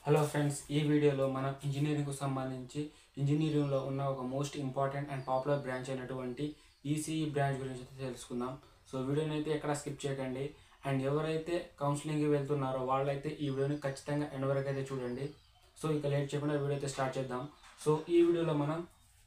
Hello friends, ఈ వీడియోలో మనం ఇంజనీరింగ్కు సంబంధించి ఇంజనీరింగ్లో ఉన్న ఒక most important and popular branch అయినటువంటి ఈసీఈ బ్రాంచ్ గురించి అయితే తెలుసుకుందాం. సో వీడియోని అయితే ఎక్కడ స్కిప్ చేయకండి. అండ్ ఎవరైతే కౌన్సిలింగ్కి వెళ్తున్నారో వాళ్ళైతే ఈ వీడియోని ఖచ్చితంగా ఎండ్ వరకు అయితే చూడండి. సో ఇక లేట్ చేయకుండా వీడియో అయితే స్టార్ట్ చేద్దాం. సో ఈ వీడియోలో మనం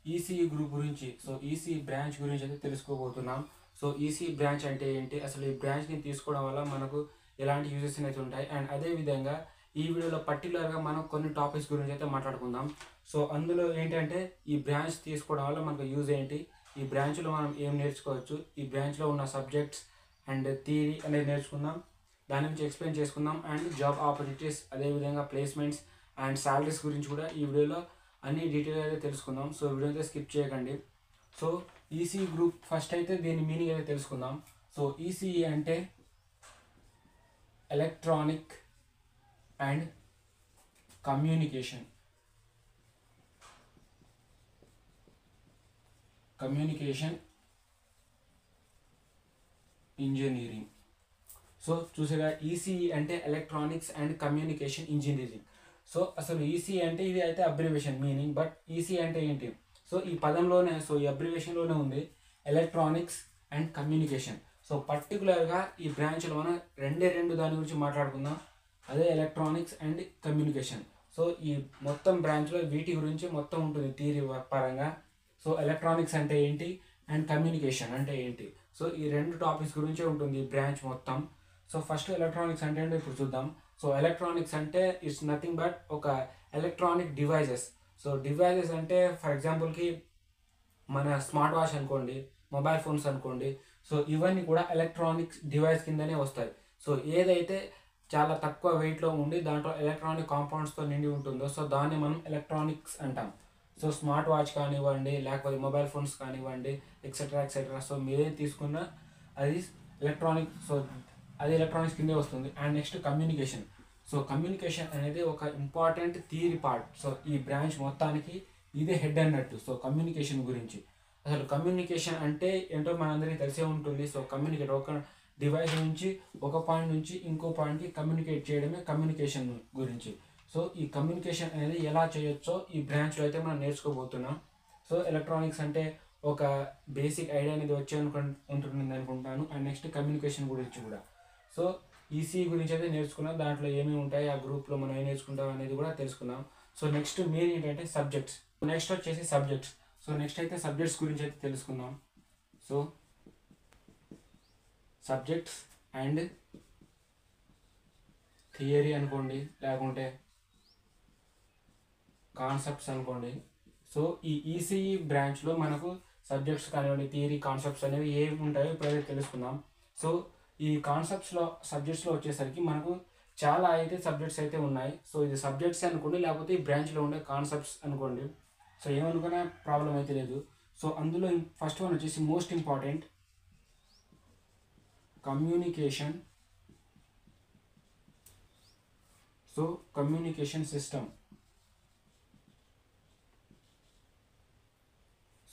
ఈసీఈ గ్రూప్ గురించి, ఈసీఈ బ్రాంచ్ గురించి అయితే తెలుసుకోబోతున్నాం. సో ఈసీఈ బ్రాంచ్ అంటే ఏంటి, అసలు ఈ బ్రాంచ్ని తీసుకోవడం వల్ల మనకు ఎలాంటి యూజెస్ అయితే ఉంటాయి, అండ్ అదేవిధంగా ఈ వీడియోలో పర్టికులర్గా మనం కొన్ని టాపిక్స్ గురించి అయితే మాట్లాడుకుందాం. సో అందులో ఏంటంటే ఈ బ్రాంచ్ తీసుకోవడం వల్ల మనకు యూజ్ ఏంటి, ఈ బ్రాంచ్లో మనం ఏం నేర్చుకోవచ్చు, ఈ బ్రాంచ్లో ఉన్న సబ్జెక్ట్స్ అండ్ థియరీ అనేది నేర్చుకుందాం, దాని గురించి ఎక్స్ప్లెయిన్ చేసుకుందాం. అండ్ జాబ్ ఆపర్చునిటీస్, అదేవిధంగా ప్లేస్మెంట్స్ అండ్ శాలరీస్ గురించి కూడా ఈ వీడియోలో అన్ని డీటెయిల్గా అయితే తెలుసుకుందాం. సో వీడియో అయితే స్కిప్ చేయకండి. సో ఈసీఈ గ్రూప్ ఫస్ట్ అయితే దీని మీనింగ్ అయితే తెలుసుకుందాం. సో ఈసీఈ అంటే electronic and communication engineering. So చూసారా, ఈసీఈ అంటే electronics and communication engineering. So అసలు ఈసీఈ అంటే ఇది అయితే అబ్రివేషన్ మీనింగ్, బట్ ఈసీఈ అంటే ఏంటి, సో ఈ పదంలోనే, ఈ అబ్రివేషన్లోనే ఉంది ఎలక్ట్రానిక్స్ అండ్ కమ్యూనికేషన్. సో పర్టికులర్గా ఈ బ్రాంచ్లో మనం రెండు దాని గురించి మాట్లాడుకుందాం, అదే ఎలక్ట్రానిక్స్ అండ్ కమ్యూనికేషన్. సో ఈ మొత్తం బ్రాంచ్లో వీటి గురించి మొత్తం ఉంటుంది థియరీ పరంగా. సో ఎలక్ట్రానిక్స్ అంటే ఏంటి అండ్ కమ్యూనికేషన్ అంటే ఏంటి, సో ఈ రెండు టాపిక్స్ గురించే ఉంటుంది ఈ బ్రాంచ్ మొత్తం. సో ఫస్ట్ ఎలక్ట్రానిక్స్ అంటే ఏంటో ఇప్పుడు చూద్దాం. సో ఎలక్ట్రానిక్స్ అంటే ఇట్స్ నథింగ్ బట్ ఒక ఎలక్ట్రానిక్ డివైజెస్. సో డివైజెస్ అంటే ఫర్ ఎగ్జాంపుల్కి మన స్మార్ట్ వాచ్ అనుకోండి, మొబైల్ ఫోన్స్ అనుకోండి. సో ఇవన్నీ కూడా ఎలక్ట్రానిక్స్ డివైస్ కిందనే వస్తాయి. సో ఏదైతే చాలా తక్కువ వెయిట్లో ఉండి దాంట్లో ఎలక్ట్రానిక్ కాంపౌండ్స్తో నిండి ఉంటుందో, సో దాన్ని మనం ఎలక్ట్రానిక్స్ అంటాం. సో స్మార్ట్ వాచ్ కానివ్వండి, లేకపోతే మొబైల్ ఫోన్స్ కానివ్వండి, ఎక్సెట్రా ఎక్సెట్రా. సో మీరేం తీసుకున్నా అది ఎలక్ట్రానిక్, సో అది ఎలక్ట్రానిక్స్ కిందే వస్తుంది. And next communication. So communication అనేది ఒక ఇంపార్టెంట్ థియరీ పార్ట్. సో ఈ బ్రాంచ్ మొత్తానికి ఇదే హెడ్ అన్నట్టు. సో కమ్యూనికేషన్ గురించి, అసలు కమ్యూనికేషన్ అంటే ఏంటో మనందరికీ తెలిసే ఉంటుంది. సో కమ్యూనికేట్, ఒక డివైస్ నుంచి ఒక పాయింట్ నుంచి ఇంకో పాయింట్కి కమ్యూనికేట్ చేయడమే కమ్యూనికేషన్ గురించి. సో ఈ కమ్యూనికేషన్ అనేది ఎలా చేయొచ్చో ఈ బ్రాంచ్లో అయితే మనం నేర్చుకోబోతున్నాం. సో ఎలక్ట్రానిక్స్ అంటే ఒక బేసిక్ ఐడియా అనేది ఉంటుంది అనుకుంటాను. అండ్ నెక్స్ట్ కమ్యూనికేషన్ గురించి కూడా. సో ఈసీ గురించి అయితే నేర్చుకున్నాం, దాంట్లో ఏమేమి ఉంటాయి, ఆ గ్రూప్లో మనం ఏం నేర్చుకుంటాం అనేది కూడా తెలుసుకున్నాం. సో నెక్స్ట్ మెయిన్ ఏంటంటే సబ్జెక్ట్స్. నెక్స్ట్ వచ్చేసి సబ్జెక్ట్స్. సో నెక్స్ట్ అయితే సబ్జెక్ట్స్ గురించి అయితే తెలుసుకుందాం. సో సబ్జెక్ట్స్ అండ్ థియరీ అనుకోండి, లేకుంటే కాన్సెప్ట్స్ అనుకోండి. సో ఈ ఈసీఈ బ్రాంచ్లో మనకు సబ్జెక్ట్స్ కానివ్వండి, థియరీ, కాన్సెప్ట్స్ అనేవి ఏమి ఉంటాయో ఇప్పుడైతే తెలుసుకుందాం. సో ఈ కాన్సెప్ట్స్లో, సబ్జెక్ట్స్లో వచ్చేసరికి మనకు చాలా అయితే సబ్జెక్ట్స్ అయితే ఉన్నాయి. సో ఇది సబ్జెక్ట్స్ అనుకోండి, లేకపోతే ఈ బ్రాంచ్లో ఉండే కాన్సెప్ట్స్ అనుకోండి. సో ఏమనుకున్నా ప్రాబ్లం అయితే లేదు. సో అందులో ఫస్ట్ వన్ వచ్చేసి most important communication. So communication system.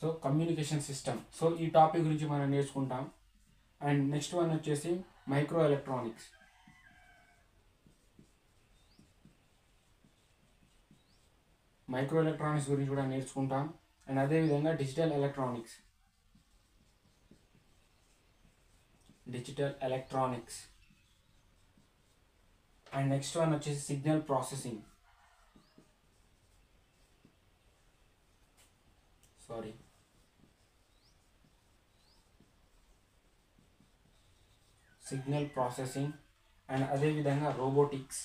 So communication system, so ఈ టాపిక్ గురించి మనం నేర్చుకుంటాం. అండ్ నెక్స్ట్ వన్ వచ్చేసి మైక్రో ఎలక్ట్రానిక్స్. మైక్రో ఎలక్ట్రానిక్స్ గురించి కూడా నేర్చుకుంటాం. అండ్ అదేవిధంగా digital electronics. And next one వచ్చేసి సిగ్నల్ ప్రాసెసింగ్. అండ్ అదేవిధంగా robotics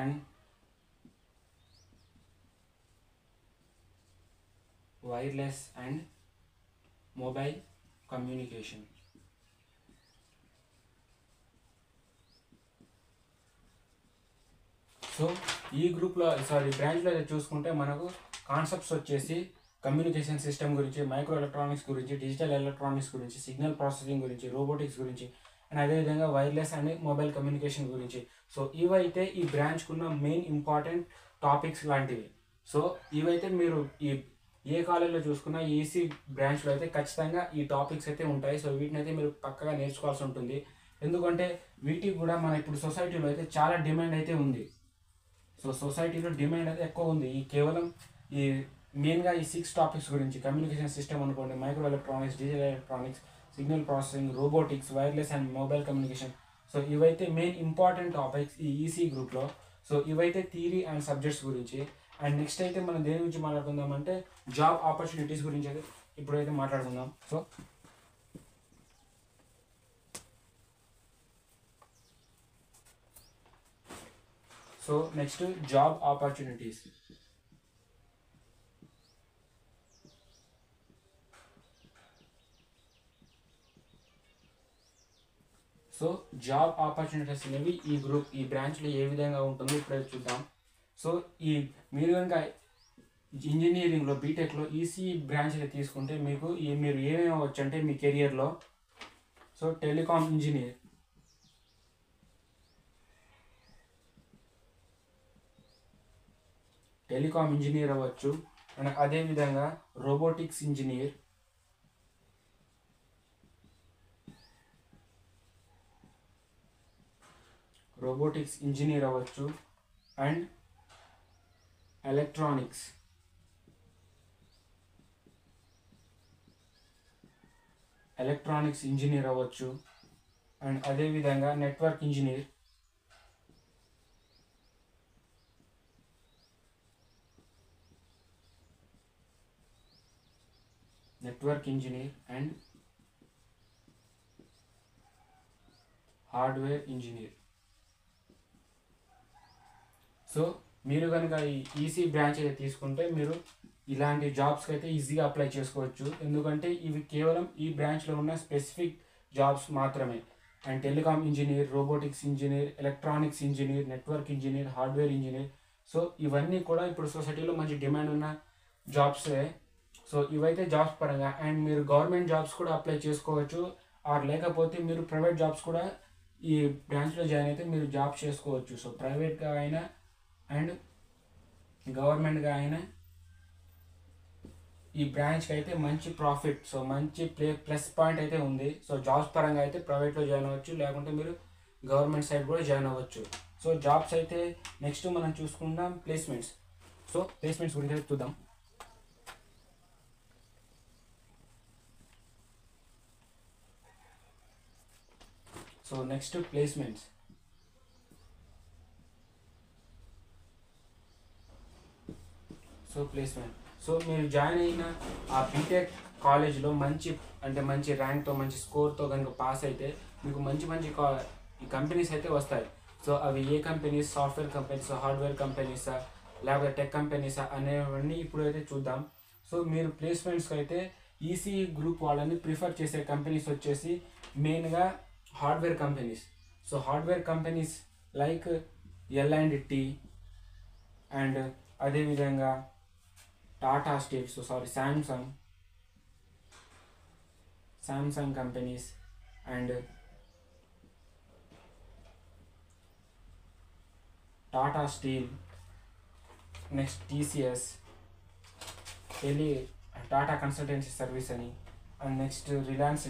and wireless and mobile communication. So ఈ గ్రూప్లో, బ్రాంచ్లో అయితే చూసుకుంటే మనకు కాన్సెప్ట్స్ వచ్చేసి కమ్యూనికేషన్ సిస్టమ్ గురించి, మైక్రో ఎలక్ట్రానిక్స్ గురించి, డిజిటల్ ఎలక్ట్రానిక్స్ గురించి, సిగ్నల్ ప్రాసెసింగ్ గురించి, రోబోటిక్స్ గురించి, అండ్ అదేవిధంగా వైర్లెస్ అండ్ మొబైల్ కమ్యూనికేషన్ గురించి. సో ఇవైతే ఈ బ్రాంచ్కున్న మెయిన్ ఇంపార్టెంట్ టాపిక్స్ లాంటివి. సో ఇవైతే మీరు ఏ కాలేజ్లో చూసుకున్నా ఈసీ బ్రాంచ్లో అయితే ఖచ్చితంగా ఈ టాపిక్స్ అయితే ఉంటాయి. సో వీటిని అయితే మీరు పక్కగా నేర్చుకోవాల్సి ఉంటుంది. ఎందుకంటే వీటికి కూడా మన ఇప్పుడు సొసైటీలో అయితే చాలా డిమాండ్ అయితే ఉంది. సో సొసైటీలో డిమాండ్ అయితే ఎక్కువ ఉంది. ఈ కేవలం ఈ మెయిన్గా ఈ 6 టాపిక్స్ గురించి కమ్యూనికేషన్ సిస్టమ్ అనుకోండి, micro electronics, digital electronics, signal processing, robotics, wireless and mobile communication. So ఇవైతే మెయిన్ ఇంపార్టెంట్ టాపిక్స్ ఈ ఈసీ గ్రూప్లో. సో ఇవైతే థియరీ అండ్ సబ్జెక్ట్స్ గురించి. అండ్ నెక్స్ట్ అయితే మనం దేని గురించి మాట్లాడుకుందాం అంటే జాబ్ ఆపర్చునిటీస్ గురించి అయితే ఇప్పుడైతే మాట్లాడుకుందాం. So next job opportunities. So job opportunities అనేవి ఈ బ్రాంచ్లో ఏ విధంగా ఉంటుందో ఇప్పుడైతే చూద్దాం. సో మీరు కనుక ఇంజనీరింగ్లో బీటెక్లో ఈసీ బ్రాంచ్ అయితే తీసుకుంటే మీరు ఏమేమి అవ్వచ్చు అంటే మీ కెరియర్లో, సో టెలికామ్ ఇంజనీర్ అవ్వచ్చు. అండ్ అదేవిధంగా రోబోటిక్స్ ఇంజనీర్ అవ్వచ్చు. అండ్ ఎలక్ట్రానిక్స్ ఇంజనీర్ అవ్వచ్చు. అండ్ అదేవిధంగా network engineer, and hardware engineer. So మీరు కనుక ఈ ఈసీ బ్రాంచ్ అయితే తీసుకుంటే మీరు ఇలాంటి జాబ్స్కి అయితే ఈజీగా అప్లై చేసుకోవచ్చు. ఎందుకంటే ఇవి కేవలం ఈ బ్రాంచ్లో ఉన్న స్పెసిఫిక్ జాబ్స్ మాత్రమే. And telecom engineer, robotics engineer, electronics engineer, network engineer, hardware engineer. So ఇవన్నీ కూడా ఇప్పుడు సొసైటీలో మంచి డిమాండ్ ఉన్న జాబ్సే. సో ఇవైతే జాబ్స్ పరంగా. అండ్ మీరు గవర్నమెంట్ జాబ్స్ కూడా అప్లై చేసుకోవచ్చు. లేకపోతే మీరు ప్రైవేట్ జాబ్స్ కూడా ఈ బ్రాంచ్లో జాయిన్ అయితే మీరు జాబ్స్ చేసుకోవచ్చు. సో ప్రైవేట్గా అయినా అండ్ గవర్నమెంట్గా అయినా ఈ బ్రాంచ్కి అయితే మంచి ప్రాఫిట్, సో మంచి ప్లస్ పాయింట్ అయితే ఉంది. సో జాబ్స్ పరంగా అయితే ప్రైవేట్లో జాయిన్ అవ్వచ్చు, లేకుంటే మీరు గవర్నమెంట్ సైడ్ కూడా జాయిన్ అవ్వచ్చు. సో జాబ్స్ అయితే నెక్స్ట్ మనం చూసుకుందాం ప్లేస్మెంట్స్. సో ప్లేస్మెంట్స్ గురించి అయితే చూద్దాం. So next placement. సో మీరు జాయిన్ అయిన ఆ బీటెక్ కాలేజ్లో మంచి ర్యాంక్తో మంచి స్కోర్తో కనుక పాస్ అయితే మీకు మంచి ఈ కంపెనీస్ అయితే వస్తాయి. సో అవి ఏ కంపెనీస్, సాఫ్ట్వేర్ కంపెనీస్, హార్డ్వేర్ కంపెనీసా, లేకపోతే టెక్ కంపెనీసా అనేవన్నీ ఇప్పుడు అయితే చూద్దాం. సో మీరు ప్లేస్మెంట్స్కి అయితే ఈసీ గ్రూప్ వాళ్ళని ప్రిఫర్ చేసే కంపెనీస్ వచ్చేసి మెయిన్గా hardware companies. So hardware companies like L&T and అదేవిధంగా Tata Steel, Samsung companies and Tata Steel, next TCS, Tata Consultancy Service అని, and next Reliance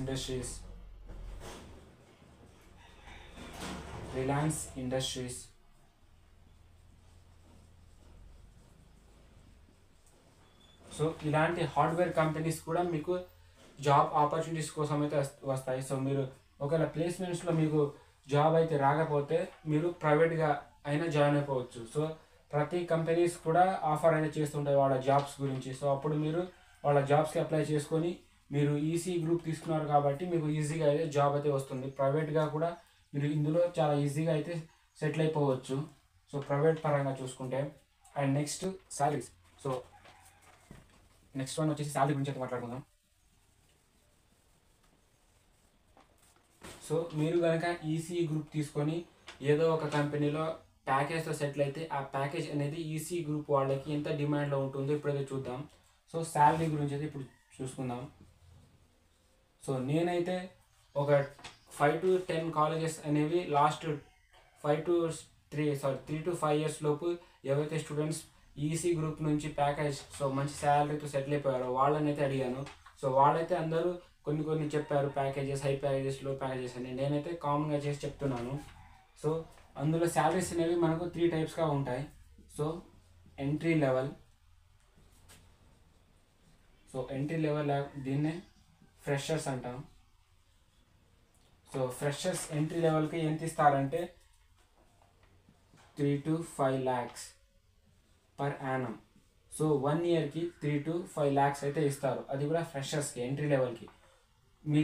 Industries. So ఇలాంటి హార్డ్వేర్ కంపెనీస్ కూడా మీకు జాబ్ ఆపర్చునిటీస్ కోసం అయితే వస్తాయి. సో మీరు ఒకవేళ ప్లేస్మెంట్స్లో మీకు జాబ్ అయితే రాకపోతే మీరు ప్రైవేట్గా అయినా జాయిన్ అయిపోవచ్చు. సో ప్రతి కంపెనీస్ కూడా ఆఫర్ అయితే చేస్తుంటాయి వాళ్ళ జాబ్స్ గురించి. సో అప్పుడు మీరు వాళ్ళ జాబ్స్కి అప్లై చేసుకొని మీరు ఈసీ గ్రూప్ తీసుకున్నారు కాబట్టి మీకు ఈజీగా అయితే జాబ్ అయితే వస్తుంది. ప్రైవేట్గా కూడా మీరు ఇందులో చాలా ఈజీగా అయితే సెటిల్ అయిపోవచ్చు. సో ప్రైవేట్ పరంగా చూసుకుంటే. And next salaries. So next one వచ్చేసి శాలరీ గురించి అయితే మాట్లాడుకుందాం. సో మీరు కనుక ఈసీ గ్రూప్ తీసుకొని ఏదో ఒక కంపెనీలో ప్యాకేజ్తో సెటిల్ అయితే ఆ ప్యాకేజ్ అనేది ఈసీ గ్రూప్ వాళ్ళకి ఎంత డిమాండ్లో ఉంటుందో ఇప్పుడైతే చూద్దాం. సో శాలరీ గురించి అయితే ఇప్పుడు చూసుకుందాం. సో నేనైతే ఒక 5 to 10 కాలేజెస్ అనేవి లాస్ట్ 3 to 5 years లోపు ఎవరైతే స్టూడెంట్స్ ఈసీ గ్రూప్ నుంచి ప్యాకేజ్, సో మంచి శాలరీతో సెటిల్ అయిపోయారో వాళ్ళని అయితే అడిగాను. సో వాళ్ళైతే అందరూ కొన్ని చెప్పారు ప్యాకేజెస్, హై ప్యాకేజెస్, లో ప్యాకేజెస్ అని. నేనైతే కామన్గా చేసి చెప్తున్నాను. సో అందులో శాలరీస్ అనేవి మనకు 3 టైప్స్గా ఉంటాయి. సో ఎంట్రీ లెవెల్, దీన్నే ఫ్రెషర్స్ అంటాం. సో ఫ్రెషర్స్ ఎంట్రీ లెవెల్కి ఎంత ఇస్తారంటే 3 to 5 lakhs per annum. So 1 yearకి 3 to 5 lakhs అయితే ఇస్తారు. అది కూడా ఫ్రెషర్స్కి, ఎంట్రీ లెవెల్కి. మీ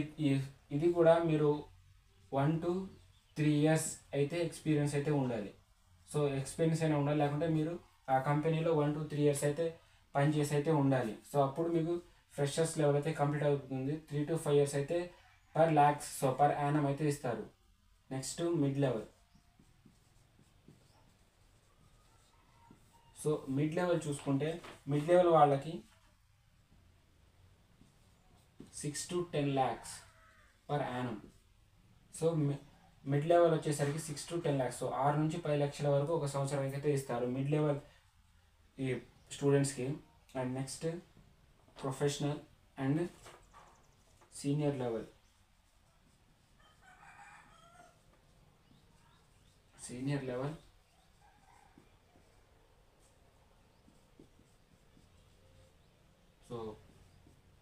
ఇది కూడా మీరు 1 to 3 years అయితే ఎక్స్పీరియన్స్ అయితే ఉండాలి. సో ఎక్స్పీరియన్స్ అయినా ఉండాలి, లేకుంటే మీరు ఆ కంపెనీలో 1 to 3 years అయితే పనిచేసి అయితే ఉండాలి. సో అప్పుడు మీకు ఫ్రెషర్స్ లెవెల్ అయితే కంప్లీట్ అవుతుంది. 3 to 5 years అయితే per lakhs, so per annum అయితే ఇస్తారు. Next mid level. So mid level చూసుకుంటే మిడ్ లెవెల్ వాళ్ళకి 6 to 10 lakhs per annum. So mid level వచ్చేసరికి 6 to 10 lakhs. సో 6 నుంచి 10 లక్షల వరకు ఒక సంవత్సరానికి అయితే ఇస్తారు మిడ్ లెవెల్ ఈ స్టూడెంట్స్కి. And next professional and senior level. So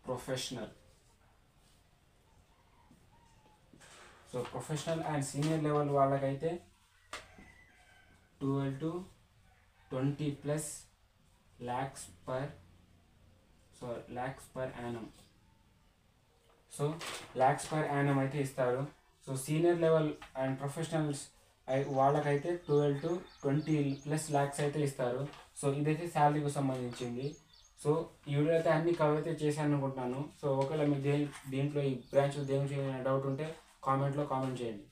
professional and senior level వాళ్ళకైతే 12 to 20+ lakhs per annum. So lakhs per annum అయితే ఇస్తారు. So senior level and professionals వాళ్ళకైతే 12 to 20+ lakhs అయితే ఇస్తారు. సో ఇదైతే శాలరీకి సంబంధించింది. సో ఈ వీడియో అయితే అన్ని కవర్ అయితే చేశాను అనుకుంటున్నాను. సో ఒకవేళ మీకు దీంట్లో ఈ బ్రాంచ్లో దేని డౌట్ ఉంటే కామెంట్లో కామెంట్ చేయండి.